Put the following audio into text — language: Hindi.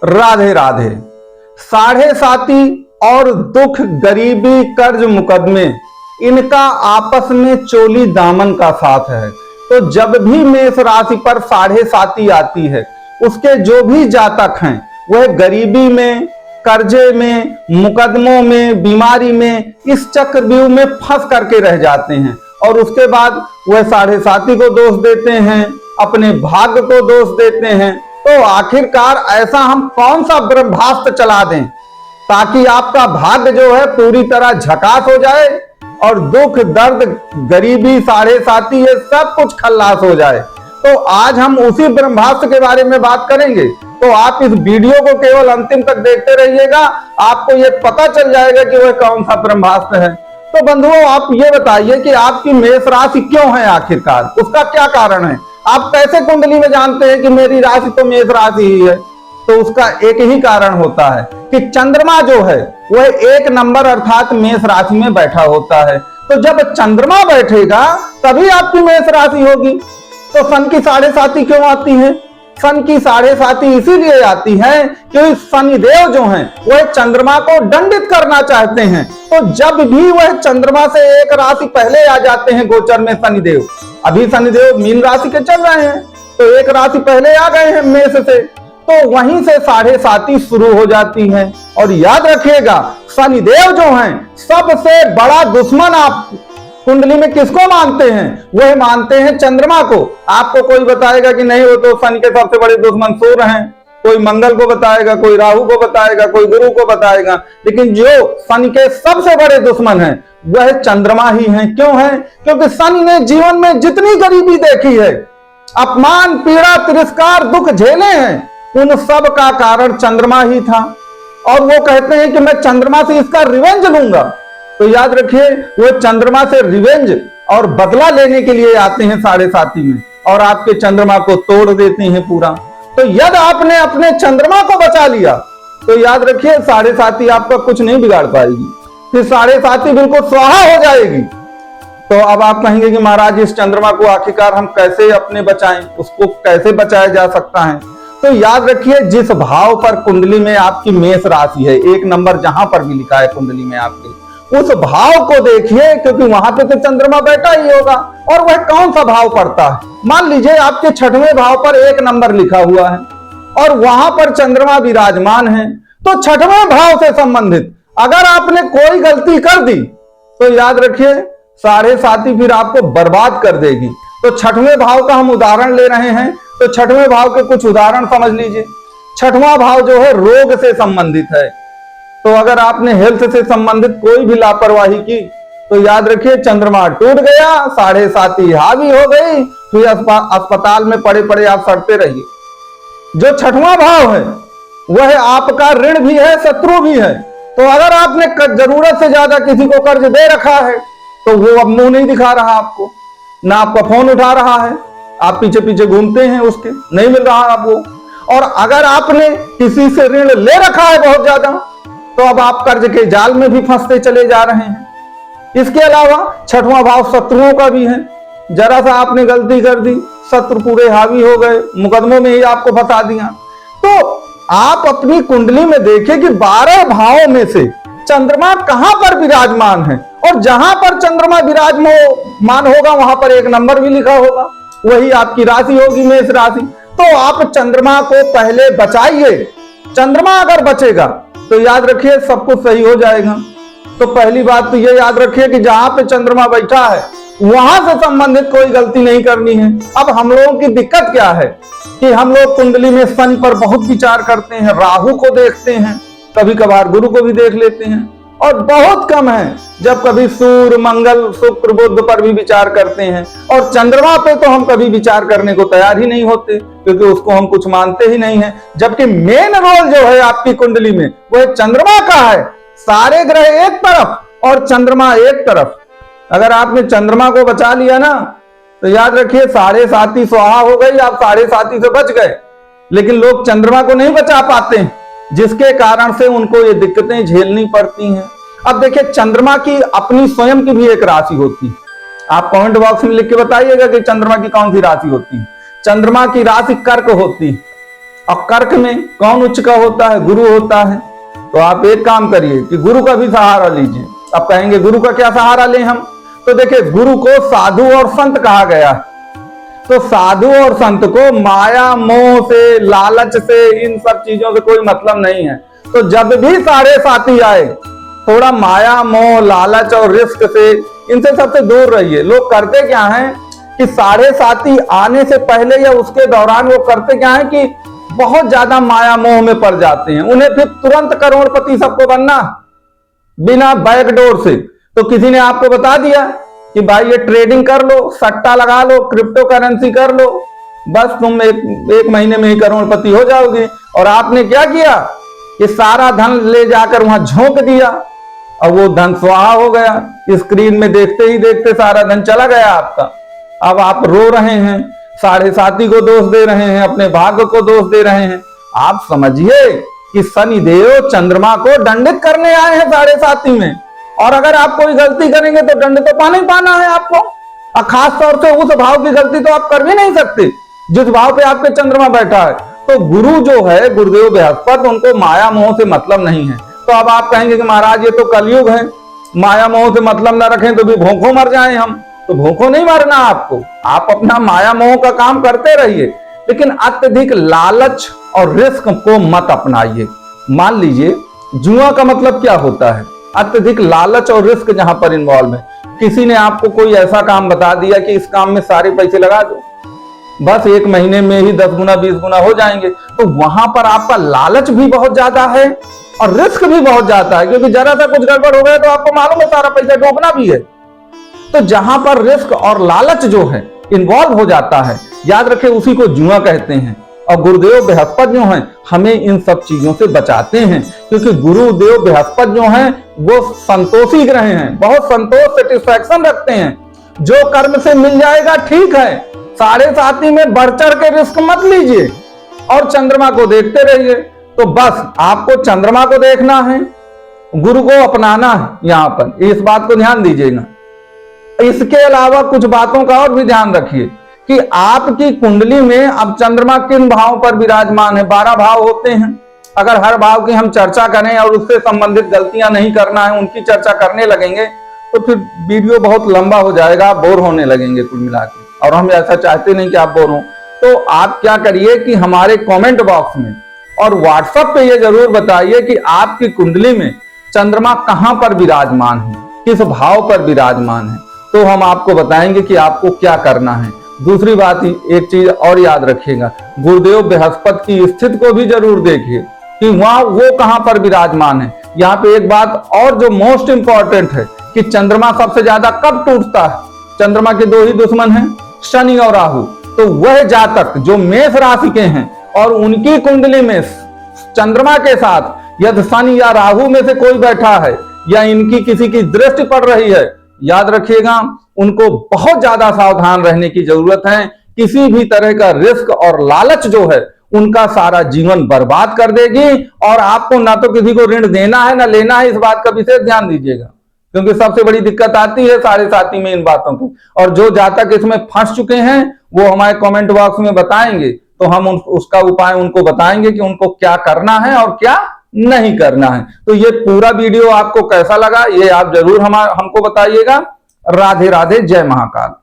राधे राधे। साढ़े साती और दुख, गरीबी, कर्ज, मुकदमे, इनका आपस में चोली दामन का साथ है। तो जब भी मेष राशि पर साढ़े साती आती है, उसके जो भी जातक हैं वह गरीबी में, कर्जे में, मुकदमों में, बीमारी में, इस चक्रव्यूह में फंस करके रह जाते हैं और उसके बाद वह साढ़े साती को दोष देते हैं, अपने भाग्य को दोष देते हैं। तो आखिरकार ऐसा हम कौन सा ब्रह्मास्त्र चला दें ताकि आपका भाग्य जो है पूरी तरह झकास हो जाए और दुख, दर्द, गरीबी, साढ़े साती, ये सब कुछ खल्लास हो जाए। तो आज हम उसी ब्रह्मास्त्र के बारे में बात करेंगे। तो आप इस वीडियो को केवल अंतिम तक देखते रहिएगा, आपको ये पता चल जाएगा कि वह कौन सा ब्रह्मास्त्र है। तो बंधुओं, आप ये बताइए कि आपकी मेष राशि क्यों है, आखिरकार उसका क्या कारण है? आप कैसे कुंडली में जानते हैं कि मेरी राशि तो मेष राशि ही है? तो उसका एक ही कारण होता है कि चंद्रमा जो है वह 1 नंबर अर्थात मेष राशि में बैठा होता है। तो जब चंद्रमा बैठेगा तभी आपकी मेष राशि होगी। तो सन की साढ़े साती क्यों आती है? सन की साढ़े साती इसीलिए आती है क्योंकि शनिदेव जो हैं वह चंद्रमा को दंडित करना चाहते हैं। तो जब भी वह चंद्रमा से 1 राशि पहले आ जाते हैं गोचर में शनिदेव, अभी शनिदेव मीन राशि के चल रहे हैं, तो 1 राशि पहले आ गए हैं मेष से, तो वहीं से साढ़े साती शुरू हो जाती है। और याद रखिएगा, शनिदेव जो हैं सबसे बड़ा दुश्मन आप कुंडली में किसको मानते हैं? वह मानते हैं चंद्रमा को। आपको कोई बताएगा कि नहीं, वो तो शनि के सबसे बड़े दुश्मन सूर्य हैं, कोई मंगल को बताएगा, कोई राहु को बताएगा, कोई गुरु को बताएगा, लेकिन जो शनि के सबसे बड़े दुश्मन हैं वह चंद्रमा ही हैं। क्यों है? क्योंकि शनि ने जीवन में जितनी गरीबी देखी है, अपमान, पीड़ा, तिरस्कार, दुख झेले हैं, उन सब का कारण चंद्रमा ही था। और वो कहते हैं कि मैं चंद्रमा से इसका रिवेंज लूंगा। तो याद रखिए, वो चंद्रमा से रिवेंज और बदला लेने के लिए आते हैं साढ़े साती में और आपके चंद्रमा को तोड़ देते हैं पूरा। तो यदि आपने अपने चंद्रमा को बचा लिया तो याद रखिए साढ़े साती आपका कुछ नहीं बिगाड़ पाएगी, फिर साढ़े साती बिल्कुल स्वाहा हो जाएगी। तो अब आप कहेंगे कि महाराज इस चंद्रमा को आखिरकार हम कैसे अपने बचाएं, उसको कैसे बचाया जा सकता है? तो याद रखिए, जिस भाव पर कुंडली में आपकी मेष राशि है, 1 नंबर जहां पर भी लिखा है कुंडली में आपके, उस भाव को देखिए, क्योंकि वहां पे तो चंद्रमा बैठा ही होगा। और वह कौन सा भाव पड़ता है? मान लीजिए आपके 6वें भाव पर 1 नंबर लिखा हुआ है और वहां पर चंद्रमा विराजमान है, तो 6वें भाव से संबंधित अगर आपने कोई गलती कर दी तो याद रखिए साढ़े साती फिर आपको बर्बाद कर देगी। तो 6वें भाव का हम उदाहरण ले रहे हैं, तो 6वें भाव के कुछ उदाहरण समझ लीजिए। 6वां भाव जो है रोग से संबंधित है। तो अगर आपने हेल्थ से संबंधित कोई भी लापरवाही की तो याद रखिए चंद्रमा टूट गया, साढ़े साती हावी हो गई, फिर अस्पताल में पड़े पड़े आप सड़ते रहिए। जो 6वां भाव है वह आपका ऋण भी है, शत्रु भी है। तो अगर आपने जरूरत से ज्यादा किसी को कर्ज दे रखा है तो वो अब मुंह नहीं दिखा रहा आपको, ना आपका फोन उठा रहा है, आप पीछे पीछे घूमते हैं उसके, नहीं मिल रहा आपको। और अगर आपने किसी से ऋण ले रखा है बहुत ज्यादा तो अब आप कर्ज के जाल में भी फंसते चले जा रहे हैं। इसके अलावा 6वां भाव शत्रुओं का भी है। जरा सा आपने गलती कर दी, शत्रु पूरे हावी हो गए, मुकदमों में ही आपको फंसा दिया। तो आप अपनी कुंडली में देखें कि 12 भावों में से चंद्रमा कहां पर विराजमान है, और जहां पर चंद्रमा विराजमान होगा वहां पर 1 नंबर भी लिखा होगा, वही आपकी राशि होगी मेष राशि। तो आप चंद्रमा को पहले बचाइए। चंद्रमा अगर बचेगा तो याद रखिए सब कुछ सही हो जाएगा। तो पहली बात तो ये याद रखिए कि जहां पे चंद्रमा बैठा है वहां से संबंधित कोई गलती नहीं करनी है। अब हम लोगों की दिक्कत क्या है कि हम लोग कुंडली में शनि पर बहुत विचार करते हैं, राहु को देखते हैं, कभी कभार गुरु को भी देख लेते हैं, और बहुत कम है जब कभी सूर्य, मंगल, शुक्र, बुध पर भी विचार करते हैं। और चंद्रमा पे तो हम कभी विचार करने को तैयार ही नहीं होते क्योंकि उसको हम कुछ मानते ही नहीं है। जबकि मेन रोल जो है आपकी कुंडली में वह चंद्रमा का है। सारे ग्रह एक तरफ और चंद्रमा एक तरफ। अगर आपने चंद्रमा को बचा लिया ना तो याद रखिए साढ़े साती स्वाहा हो गई, आप साढ़े साती से बच गए। लेकिन लोग चंद्रमा को नहीं बचा पाते हैं, जिसके कारण से उनको ये दिक्कतें झेलनी पड़ती हैं। अब देखिए, चंद्रमा की अपनी स्वयं की भी एक राशि होती है। आप कमेंट बॉक्स में लिख के बताइएगा कि चंद्रमा की कौन सी राशि होती है। चंद्रमा की राशि कर्क होती है और कर्क में कौन उच्च का होता है? गुरु होता है। तो आप एक काम करिए कि गुरु का भी सहारा लीजिए। अब कहेंगे गुरु का क्या सहारा लें हम? तो देखिए, गुरु को साधु और संत कहा गया। तो साधु और संत को माया मोह से, लालच से, इन सब चीजों से कोई मतलब नहीं है। तो जब भी साढ़े साथी आए, थोड़ा माया मोह, लालच और रिस्क से, इनसे सबसे दूर रहिए। लोग करते क्या हैं कि साढ़े साथी आने से पहले या उसके दौरान वो करते क्या है कि बहुत ज्यादा माया मोह में पड़ जाते हैं। उन्हें फिर तुरंत करोड़पति सबको बनना, बिना बैकडोर से। तो किसी ने आपको बता दिया कि भाई ये ट्रेडिंग कर लो, सट्टा लगा लो, क्रिप्टो करेंसी कर लो, बस तुम एक महीने में ही करोड़पति हो जाओगे। और आपने क्या किया कि सारा धन ले जाकर वहां झोंक दिया और वो धन स्वाहा हो गया। स्क्रीन में देखते ही देखते सारा धन चला गया आपका। अब आप रो रहे हैं, साढ़े साथी को दोष दे रहे हैं, अपने भाग्य को दोष दे रहे हैं। आप समझिए कि शनिदेव चंद्रमा को दंडित करने आए हैं साढ़े साथी में। और अगर आप कोई गलती करेंगे तो दंड तो पाना ही पाना है आपको। और खास तौर से उस भाव की गलती तो आप कर भी नहीं सकते जिस भाव पे आपके चंद्रमा बैठा है। तो गुरु जो है, गुरुदेव बृहस्पति, उनको माया मोह से मतलब नहीं है। तो अब आप कहेंगे कि महाराज ये तो कलयुग है, माया मोह से मतलब ना रखें तो भी भूखों मर जाएं हम। तो भूखों नहीं मरना आपको, आप अपना माया मोह का काम करते रहिए, लेकिन अत्यधिक लालच और रिस्क को मत अपनाइए। मान लीजिए जुआ का मतलब क्या होता है? अत्यधिक लालच और रिस्क जहां पर इन्वॉल्व है। किसी ने आपको कोई ऐसा काम बता दिया कि इस काम में सारे पैसे लगा दो, बस एक महीने में ही 10 गुना 20 गुना हो जाएंगे। तो वहां पर आपका लालच भी बहुत ज्यादा है और रिस्क भी बहुत ज्यादा है, क्योंकि जरा सा कुछ गड़बड़ हो गया तो आपको मालूम है सारा पैसा डूबना भी है। तो जहां पर रिस्क और लालच जो है इन्वॉल्व हो जाता है, याद रखें उसी को जुआ कहते हैं। और गुरुदेव बृहस्पति जो हैं हमें इन सब चीजों से बचाते हैं, क्योंकि गुरुदेव बृहस्पति जो हैं वो संतोषी ग्रह हैं, बहुत संतोष, सेटिस्फैक्शन रखते हैं। जो कर्म से मिल जाएगा ठीक है, साढ़े साथी में बढ़ चढ़ के रिस्क मत लीजिए और चंद्रमा को देखते रहिए। तो बस आपको चंद्रमा को देखना है, गुरु को अपनाना है। यहां पर इस बात को ध्यान दीजिएगा। इसके अलावा कुछ बातों का और भी ध्यान रखिए कि आपकी कुंडली में अब चंद्रमा किन भाव पर विराजमान है। 12 भाव होते हैं। अगर हर भाव की हम चर्चा करें और उससे संबंधित गलतियां नहीं करना है, उनकी चर्चा करने लगेंगे तो फिर वीडियो बहुत लंबा हो जाएगा, आप बोर होने लगेंगे कुल मिला के। और हम ऐसा चाहते नहीं कि आप बोर हो। तो आप क्या करिए कि हमारे कमेंट बॉक्स में और व्हाट्सएप पे ये जरूर बताइए कि आपकी कुंडली में चंद्रमा कहां पर विराजमान है, किस भाव पर विराजमान है। तो हम आपको बताएंगे कि आपको क्या करना है। दूसरी बात, एक चीज और याद रखिएगा, गुरुदेव बृहस्पति की स्थिति को भी जरूर देखिए कि वहां वो कहां पर विराजमान है। यहाँ पे एक बात और जो मोस्ट इंपॉर्टेंट है कि चंद्रमा सबसे ज्यादा कब टूटता है। चंद्रमा के 2 ही दुश्मन हैं, शनि और राहु। तो वह जातक जो मेष राशि के हैं और उनकी कुंडली में चंद्रमा के साथ यदि शनि या राहु में से कोई बैठा है या इनकी किसी की दृष्टि पड़ रही है, याद रखिएगा उनको बहुत ज्यादा सावधान रहने की जरूरत है। किसी भी तरह का रिस्क और लालच जो है उनका सारा जीवन बर्बाद कर देगी। और आपको ना तो किसी को ऋण देना है ना लेना है, इस बात का विशेष ध्यान दीजिएगा, क्योंकि सबसे बड़ी दिक्कत आती है साढ़े साथी में इन बातों की। और जो जातक इसमें फंस चुके हैं वो हमारे कमेंट बॉक्स में बताएंगे, तो हम उसका उपाय उनको बताएंगे कि उनको क्या करना है और क्या नहीं करना है। तो ये पूरा वीडियो आपको कैसा लगा ये आप जरूर हमको बताइएगा। राधे राधे, जय महाकाल।